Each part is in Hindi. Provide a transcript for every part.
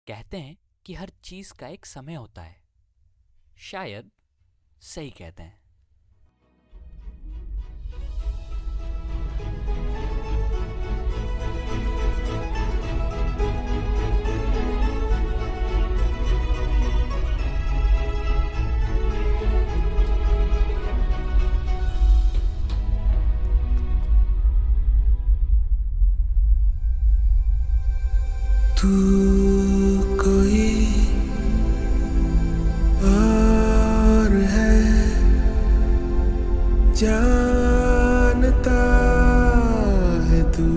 कहते हैं कि हर चीज का एक समय होता है। शायद सही कहते हैं। तू कोई और है, जानता है तू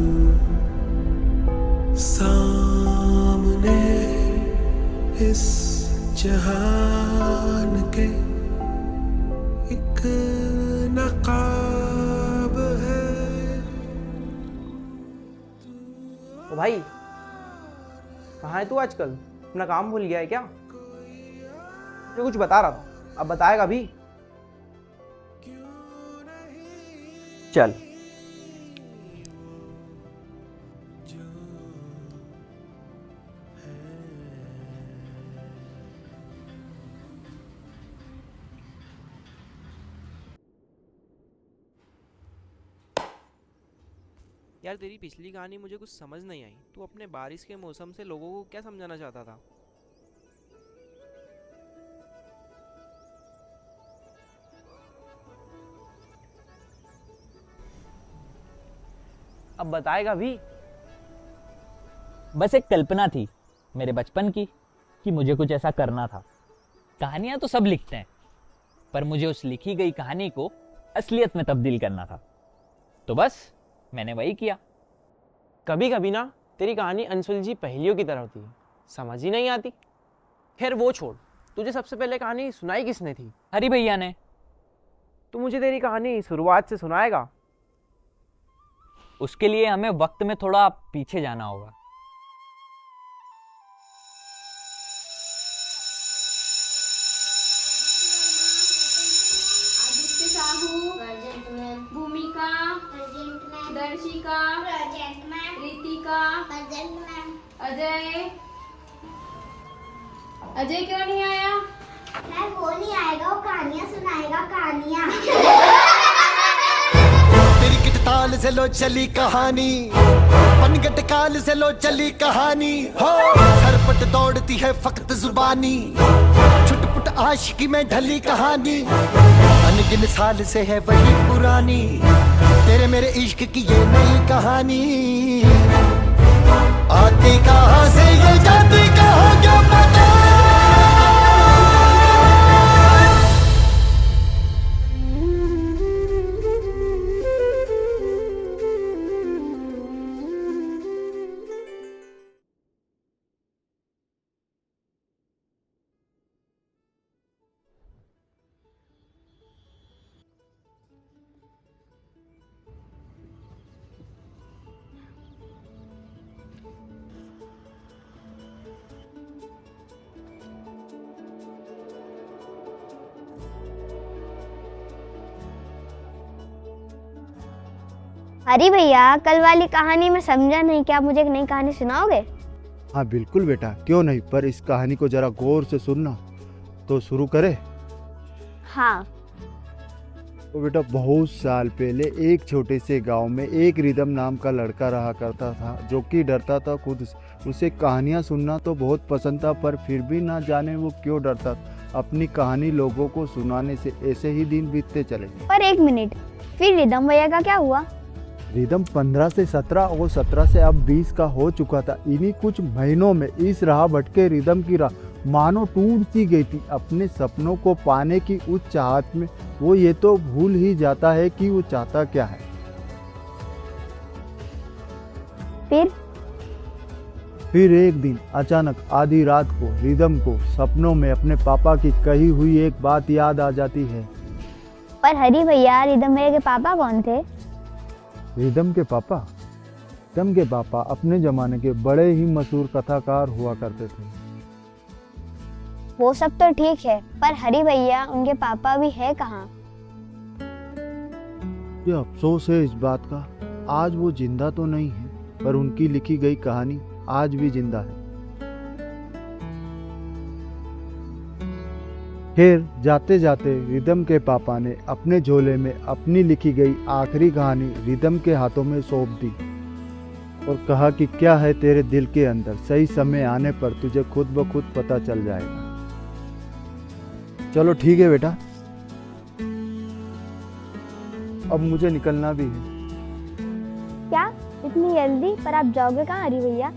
सामने इस जहान के एक नकाब है। ओ भाई, कहाँ है तू आजकल? अपना काम भूल गया है क्या? मुझे कुछ बता रहा था, अब बताएगा भी? चल। यार, तेरी पिछली कहानी मुझे कुछ समझ नहीं आई। तू अपने बारिश के मौसम से लोगों को क्या समझाना चाहता था? अब बताएगा भी? बस एक कल्पना थी मेरे बचपन की कि मुझे कुछ ऐसा करना था। कहानियां तो सब लिखते हैं, पर मुझे उस लिखी गई कहानी को असलियत में तब्दील करना था, तो बस मैंने वही किया। कभी कभी ना तेरी कहानी अनसुलझी पहेलियों की तरह होती है, समझ ही नहीं आती। खैर वो छोड़, तुझे सबसे पहले कहानी सुनाई किसने थी? हरी भैया ने। तू मुझे तेरी कहानी शुरुआत से सुनाएगा? उसके लिए हमें वक्त में थोड़ा पीछे जाना होगा। Aditya Sahu, present ma'am. Bhumika, present ma'am. Darshika, present ma'am. Ritika, present ma'am. Ajay. Ajay क्यों नहीं आया? मैम वो नहीं आएगा, वो कहानियाँ सुनाएगा, कहानियाँ। तेरी किट ताल से लो चली कहानी, पनगट काल से लो चली कहानी हो। सरपट दौड़ती है फकत जुबानी, छुटपुट आशिकी में ढली कहानी। अनगिन साल से है वही पुरानी, तेरे मेरे इश्क की ये नई कहानी। आती कहाँ से ये जाती कहाँ क्या पता। हरी भैया, कल वाली कहानी में समझा नहीं, क्या मुझे एक नई कहानी सुनाओगे? हाँ बिल्कुल बेटा, क्यों नहीं, पर इस कहानी को जरा गौर से सुनना। तो शुरू करें? हाँ। तो बेटा, बहुत साल पहले एक छोटे से गांव में एक रिदम नाम का लड़का रहा करता था, जो कि डरता था खुद से। उसे कहानियाँ सुनना तो बहुत पसंद था, पर फिर भी ना जाने वो क्यों डरता था। अपनी कहानी लोगों को सुनाने से ऐसे ही दिन बीतते चले। पर एक मिनट, फिर रिदम भैया का क्या हुआ? रिदम 15 से 17 और 17 से अब 20 का हो चुका था। इन्हीं कुछ महीनों में इस राह भटके रिदम की राह मानो टूट सी गई थी। अपने सपनों को पाने की उस चाहत में वो ये तो भूल ही जाता है कि वो चाहता क्या है। फिर एक दिन अचानक आधी रात को रिदम को सपनों में अपने पापा की कही हुई एक बात याद आ जाती है। पर हरी भैया, रिदम भैया के पापा कौन थे? रिदम के पापा अपने जमाने के बड़े ही मशहूर कथाकार हुआ करते थे। वो सब तो ठीक है, पर हरी भैया, उनके पापा भी है कहाँ? ये अफसोस है इस बात का, आज वो जिंदा तो नहीं है, पर उनकी लिखी गई कहानी आज भी जिंदा है। फिर जाते जाते रिदम के पापा ने अपने झोले में अपनी लिखी गई आखिरी कहानी रिदम के हाथों में सौंप दी और कहा कि क्या है तेरे दिल के अंदर, सही समय आने पर तुझे खुद ब खुद पता चल जाएगा। चलो ठीक है बेटा, अब मुझे निकलना भी है। क्या इतनी जल्दी? पर आप जाओगे कहाँ हरी भैया?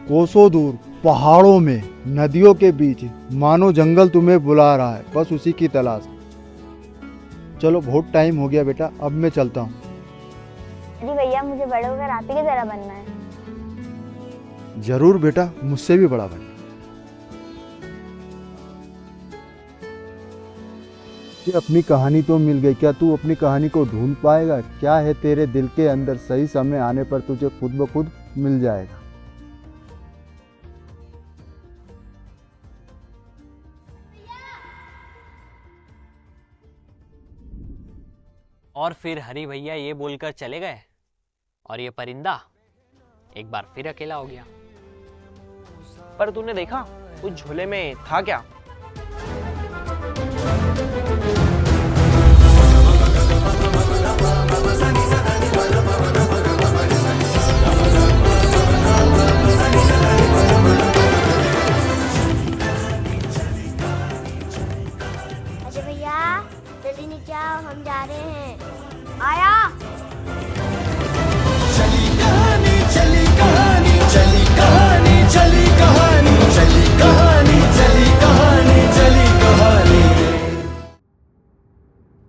कोसों दूर पहाड़ों में, नदियों के बीच, मानो जंगल तुम्हें बुला रहा है, बस उसी की तलाश। चलो बहुत टाइम हो गया बेटा, अब मैं चलता हूँ। हरी भैया मुझे बड़े होकर आप ही की तरह बनना है। जरूर बेटा, मुझसे भी बड़ा बन। तुझे अपनी कहानी तो मिल गई, क्या तू अपनी कहानी को ढूंढ पाएगा? क्या है तेरे दिल के अंदर, सही समय आने पर तुझे खुद ब खुद मिल जाएगा। और फिर हरी भैया ये बोलकर चले गए और ये परिंदा एक बार फिर अकेला हो गया। पर तूने देखा उस झोले में था क्या? अजय भैया जल्दी नीचे आओ, हम जा रहे हैं। आया। चली कहानी चली कहानी चली कहानी चली कहानी चली कहानी चली कहानी चली कहानी।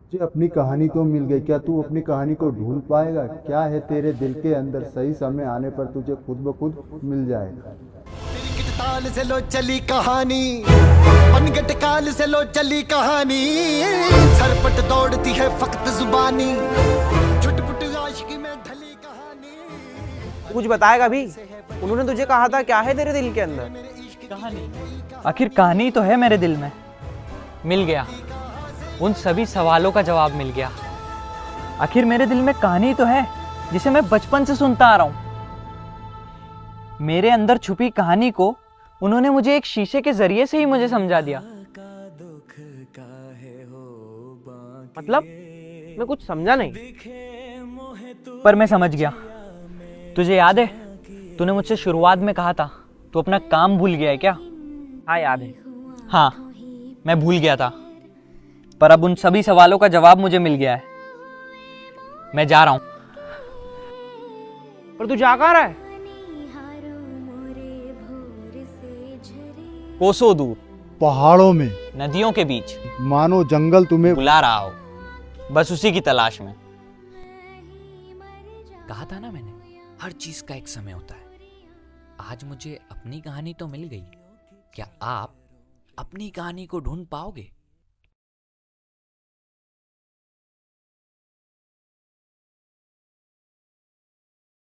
तुझे अपनी कहानी तो मिल गई, क्या तू अपनी कहानी को ढूंढ पाएगा? क्या है तेरे दिल के अंदर, सही समय आने पर तुझे खुद ब खुद मिल जाएगा। तिरकिट ताल से लो चली कहानी, पनगट काल से लो चली कहानी, सरपट दौड़ती है फकत जुबानी, छुटपुट आशिकी में ढली कहानी। तू कुछ बताएगा भी? उन्होंने तुझे कहा था क्या है तेरे दिल के अंदर? आखिर कहानी तो है मेरे दिल में। मिल गया, उन सभी सवालों का जवाब मिल गया। आखिर मेरे दिल में कहानी तो है जिसे मैं बचपन से सुनता आ रहा हूं। मेरे अंदर छुपी कहानी को उन्होंने मुझे एक शीशे के जरिए से ही मुझे समझा दिया। मतलब मैं कुछ समझा नहीं। पर मैं समझ गया। तुझे याद है तूने मुझसे शुरुआत में कहा था तू अपना काम भूल गया है क्या? हाँ याद है। हाँ, मैं भूल गया था, पर अब उन सभी सवालों का जवाब मुझे मिल गया है। मैं जा रहा हूं। पर तू जा कहाँ रहा है? कोसों दूर पहाड़ों में, नदियों के बीच, मानो जंगल तुम्हें बुला रहा हो, बस उसी की तलाश में। कहा था ना मैंने, हर चीज का एक समय होता है। आज मुझे अपनी कहानी तो मिल गई, क्या आप अपनी कहानी को ढूंढ पाओगे?